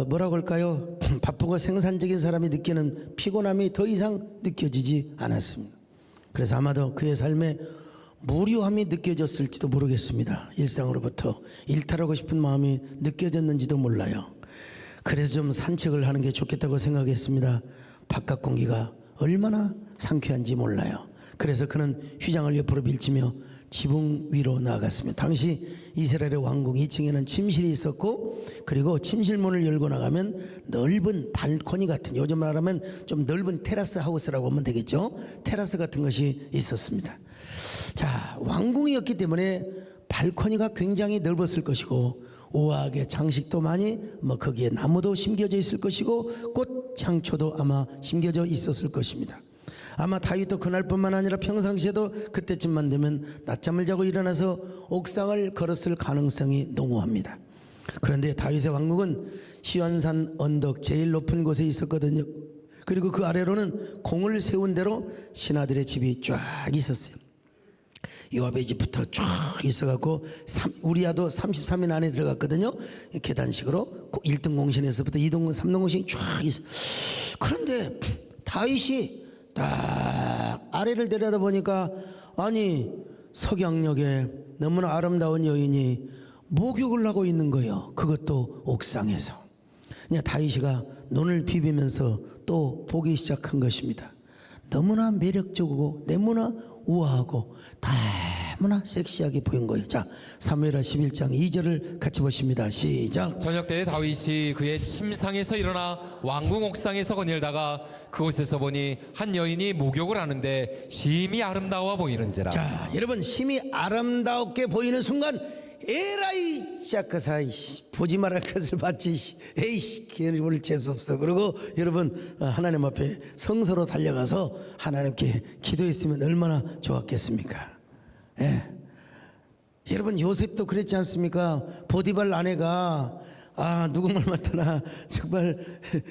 뭐라고 할까요? 바쁘고 생산적인 사람이 느끼는 피곤함이 더 이상 느껴지지 않았습니다. 그래서 아마도 그의 삶에 무료함이 느껴졌을지도 모르겠습니다. 일상으로부터 일탈하고 싶은 마음이 느껴졌는지도 몰라요. 그래서 좀 산책을 하는 게 좋겠다고 생각했습니다. 바깥 공기가 얼마나 상쾌한지 몰라요. 그래서 그는 휘장을 옆으로 밀치며 지붕 위로 나아갔습니다. 당시 이스라엘의 왕궁 2층에는 침실이 있었고, 그리고 침실 문을 열고 나가면 넓은 발코니 같은, 요즘 말하면 좀 넓은 테라스 하우스라고 하면 되겠죠. 테라스 같은 것이 있었습니다. 자, 왕궁이었기 때문에 발코니가 굉장히 넓었을 것이고, 우아하게 장식도 많이 거기에 나무도 심겨져 있을 것이고 꽃 향초도 아마 심겨져 있었을 것입니다. 아마 다윗도 그날뿐만 아니라 평상시에도 그때쯤만 되면 낮잠을 자고 일어나서 옥상을 걸었을 가능성이 농후합니다. 그런데 다윗의 왕궁은 시온산 언덕 제일 높은 곳에 있었거든요. 그리고 그 아래로는 공을 세운 대로 신하들의 집이 쫙 있었어요. 요압의 집부터 쫙 있어갖고 우리야도 33인 안에 들어갔거든요. 계단식으로 1등 공신에서부터 2등 3등 공신이 쫙 있어. 그런데 다윗이 딱 아래를 내려다 보니까, 아니 석양역에 너무나 아름다운 여인이 목욕을 하고 있는 거예요. 그것도 옥상에서. 그냥 다윗이가 눈을 비비면서 또 보기 시작한 것입니다. 너무나 매력적이고 너무나 우아하고 너무나 섹시하게 보인 거예요. 자, 사무엘하 11장 2절을 같이 보십니다. 시작. 저녁 때 다윗이 그의 침상에서 일어나 왕궁 옥상에서 거닐다가 그곳에서 보니 한 여인이 목욕을 하는데 심히 아름다워 보이는지라. 자, 여러분 심히 아름답게 보이는 순간 에라이 짜크사 보지 말할 것을 봤지, 에이씨 걔를 재수 없어. 그리고 여러분 하나님 앞에 성서로 달려가서 하나님께 기도했으면 얼마나 좋았겠습니까? 예. 여러분 요셉도 그랬지 않습니까? 보디발 아내가 누구말 맡아나 정말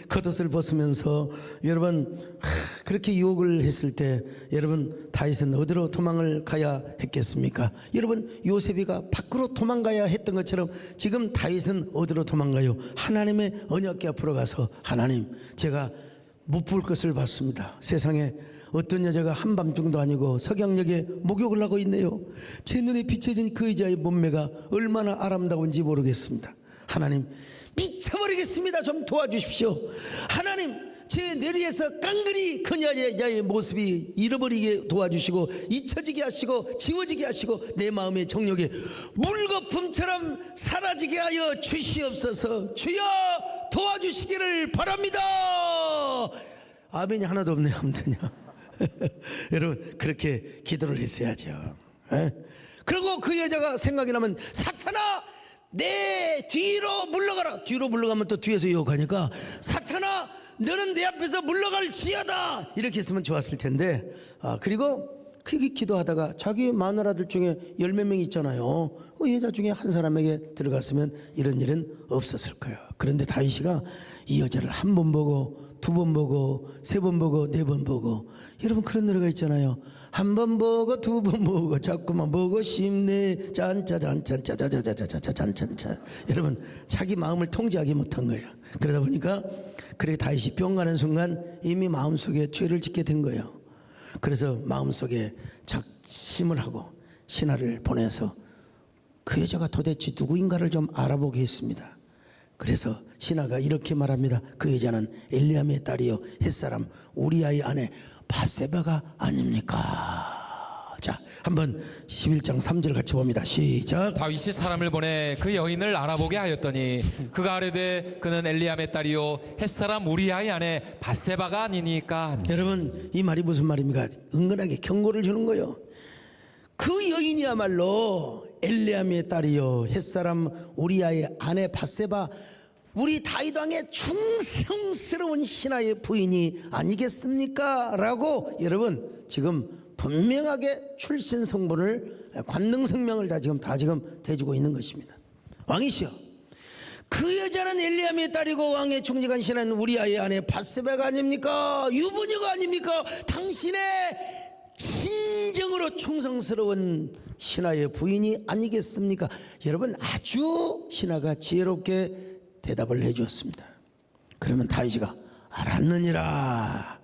겉옷을 벗으면서 여러분 그렇게 유혹을 했을 때 여러분 다윗은 어디로 도망을 가야 했겠습니까? 여러분 요셉이가 밖으로 도망가야 했던 것처럼 지금 다윗은 어디로 도망가요? 하나님의 언약궤 앞으로 가서, 하나님 제가 못 볼 것을 봤습니다. 세상에 어떤 여자가 한밤중도 아니고 석양역에 목욕을 하고 있네요. 제 눈에 비춰진 그 여자의 몸매가 얼마나 아름다운지 모르겠습니다. 하나님 미쳐버리겠습니다. 좀 도와주십시오. 하나님 제 뇌리에서 깡그리 그 여자의 모습이 잃어버리게 도와주시고 잊혀지게 하시고 지워지게 하시고 내 마음의 정욕에 물거품처럼 사라지게 하여 주시옵소서. 주여 도와주시기를 바랍니다. 아멘이 하나도 없네요. 아무튼요. 여러분 그렇게 기도를 했어야죠. 그리고 그 여자가 생각이 나면, 사탄아 내 뒤로 물러가라. 뒤로 물러가면 또 뒤에서 유혹하니까, 사탄아 너는 내 앞에서 물러갈지어다, 이렇게 했으면 좋았을 텐데, 그리고 그렇게 기도하다가 자기 마누라들 중에 10몇 명 있잖아요. 그 여자 중에 한 사람에게 들어갔으면 이런 일은 없었을 거예요. 그런데 다윗이가 이 여자를 한 번 보고 두 번 보고 세 번 보고 네 번 보고, 여러분 그런 노래가 있잖아요. 한 번 보고 두 번 보고 자꾸만 보고 싶네 짠짜잔짠짜자자자자자잔짠짜. 여러분 자기 마음을 통제하지 못한 거예요. 그러다 보니까 그래 다윗이 병 가는 순간 이미 마음속에 죄를 짓게 된 거예요. 그래서 마음속에 작심을 하고 신하를 보내서 그 여자가 도대체 누구인가를 좀 알아보게 했습니다. 그래서 신하가 이렇게 말합니다. 그 여자는 엘리암의 딸이요 햇사람 우리아의 아내 바세바가 아닙니까? 자, 한번 11장 3절 같이 봅니다. 시작. 다윗이 사람을 보내 그 여인을 알아보게 하였더니 그가 아뢰되 그는 엘리암의 딸이요 햇사람 우리아의 아내 바세바가 아니니까. 여러분, 이 말이 무슨 말입니까? 은근하게 경고를 주는 거예요. 그 여인이야말로 엘리암의 딸이요 햇사람 우리아의 아내 바세바, 우리 다윗 왕의 충성스러운 신하의 부인이 아니겠습니까? 라고 여러분 지금 분명하게 출신 성분을, 관능 성명을 다 지금 대주고 있는 것입니다. 왕이시여, 그 여자는 엘리암의 딸이고 왕의 충직한 신하는 우리아의 아내 바세바가 아닙니까? 유부녀가 아닙니까? 당신의 진정으로 충성스러운 신하의 부인이 아니겠습니까? 여러분, 아주 신하가 지혜롭게 대답을 해주었습니다. 그러면 다윗이가 알았느니라,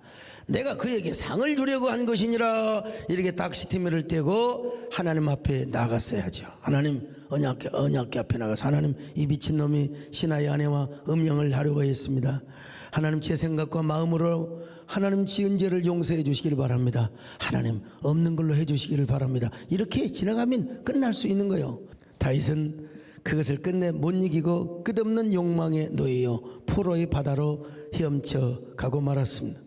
내가 그에게 상을 주려고 한 것이니라, 이렇게 닥시티미를 떼고 하나님 앞에 나갔어야죠. 하나님 언약궤 앞에 나가서 하나님, 이 미친놈이 신하의 아내와 음령을 하려고 했습니다. 하나님, 제 생각과 마음으로 하나님 지은 죄를 용서해 주시길 바랍니다. 하나님, 없는 걸로 해 주시기를 바랍니다. 이렇게 지나가면 끝날 수 있는 거예요. 다윗은 그것을 끝내 못 이기고 끝없는 욕망에 놓여 포로의 바다로 헤엄쳐 가고 말았습니다.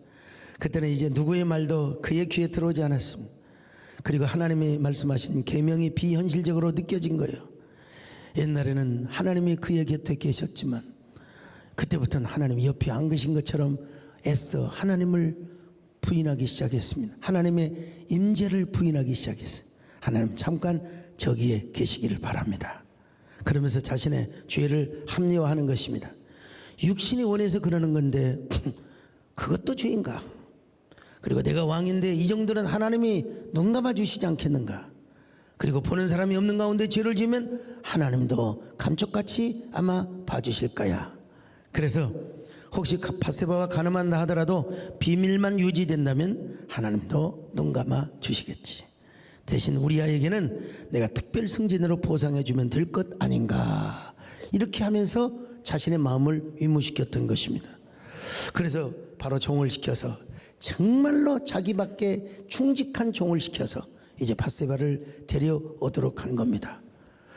그때는 이제 누구의 말도 그의 귀에 들어오지 않았습니다. 그리고 하나님이 말씀하신 계명이 비현실적으로 느껴진 거예요. 옛날에는 하나님이 그의 곁에 계셨지만 그때부터는 하나님이 옆에 안 계신 것처럼 애써 하나님을 부인하기 시작했습니다. 하나님의 임재를 부인하기 시작했어요. 하나님, 잠깐 저기에 계시기를 바랍니다. 그러면서 자신의 죄를 합리화하는 것입니다. 육신이 원해서 그러는 건데 그것도 죄인가? 그리고 내가 왕인데 이 정도는 하나님이 눈 감아 주시지 않겠는가? 그리고 보는 사람이 없는 가운데 죄를 지으면 하나님도 감쪽같이 아마 봐주실 거야. 그래서 혹시 바세바와 가늠한다 하더라도 비밀만 유지된다면 하나님도 눈 감아 주시겠지. 대신 우리아에게는 내가 특별 승진으로 보상해 주면 될 것 아닌가, 이렇게 하면서 자신의 마음을 위무시켰던 것입니다. 그래서 바로 종을 시켜서, 정말로 자기밖에 충직한 종을 시켜서 이제 바세바를 데려오도록 한 겁니다.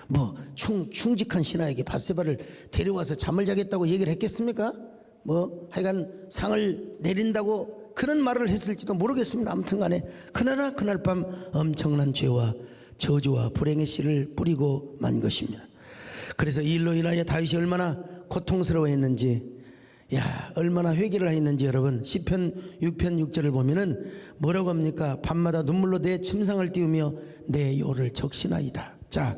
뭐 충직한 신하에게 바세바를 데려와서 잠을 자겠다고 얘기를 했겠습니까? 뭐 하여간 상을 내린다고 그런 말을 했을지도 모르겠습니다. 아무튼 간에 그러나 그날 밤 엄청난 죄와 저주와 불행의 씨를 뿌리고 만 것입니다. 그래서 이 일로 인하여 다윗이 얼마나 고통스러워했는지, 얼마나 회개를 했는지 여러분, 시편 6편 6절을 보면은 뭐라고 합니까? 밤마다 눈물로 내 침상을 띄우며 내 요를 적시나이다. 자,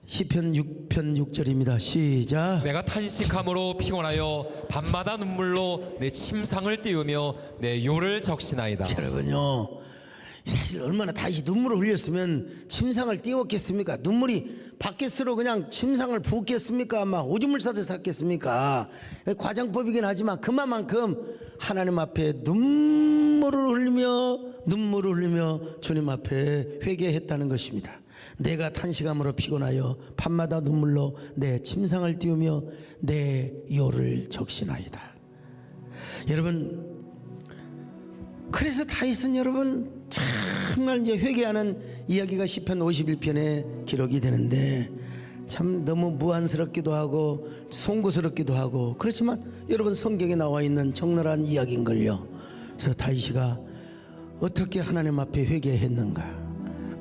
시편 6편 6절입니다. 시작. 내가 탄식함으로 피곤하여 밤마다 눈물로 내 침상을 띄우며 내 요를 적시나이다. 여러분요, 사실 얼마나 다시 눈물을 흘렸으면 침상을 띄웠겠습니까? 눈물이 바켓으로 그냥 침상을 부었겠습니까? 아마 오줌을 싸듯 쌌겠습니까? 과장법이긴 하지만 그만큼 하나님 앞에 눈물을 흘리며 주님 앞에 회개했다는 것입니다. 내가 탄식함으로 피곤하여 밤마다 눈물로 내 침상을 띄우며 내 요를 적시나이다. 여러분, 그래서 다윗은 여러분 정말 이제 회개하는 이야기가 시편 51편에 기록이 되는데, 참 너무 무안스럽기도 하고 송구스럽기도 하고, 그렇지만 여러분 성경에 나와 있는 적나라한 이야기인걸요. 그래서 다윗이가 어떻게 하나님 앞에 회개했는가,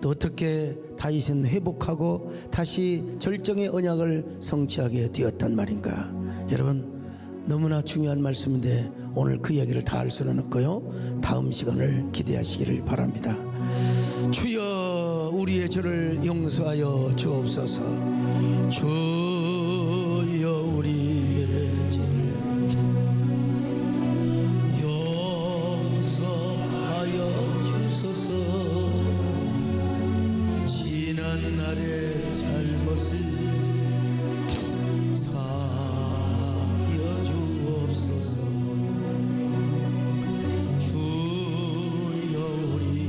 또 어떻게 다윗은 회복하고 다시 절정의 언약을 성취하게 되었단 말인가. 여러분, 너무나 중요한 말씀인데 오늘 그 이야기를 다 할 수는 없고요, 다음 시간을 기대하시기를 바랍니다. 주여, 우리의 죄를 용서하여 주옵소서. 주여, 우리의 죄를 용서하여 주소서. 지난 날의 잘못을 사하여 주옵소서. 주여, 우리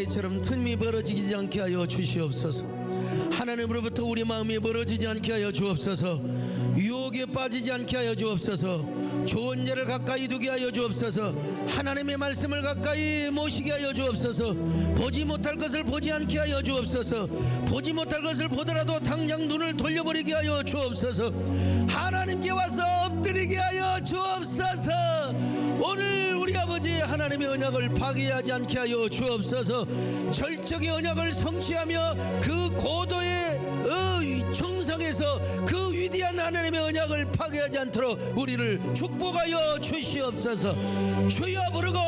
다윗처럼 틈이 벌어지지 않게 하여 주시옵소서. 하나님으로부터 우리 마음이 멀어지지 않게 하여 주옵소서. 유혹에 빠지지 않게 하여 주옵소서. 좋은 죄를 가까이 두게 하여 주옵소서. 하나님의 말씀을 가까이 모시게 하여 주옵소서. 보지 못할 것을 보지 않게 하여 주옵소서. 보지 못할 것을 보더라도 당장 눈을 돌려버리게 하여 주옵소서. 하나님께 와서 엎드리게 하여 주옵소서. 오늘 우리 아버지 하나님의 언약을 파괴하지 않게 하여 주옵소서. 절적의 언약을 성취하며 그 고도의 정상에서 그 위대한 하나님의 언약을 파괴하지 않도록 우리를 축복하여 주시옵소서. 주여 부르고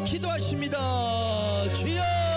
기도하십니다. 주여.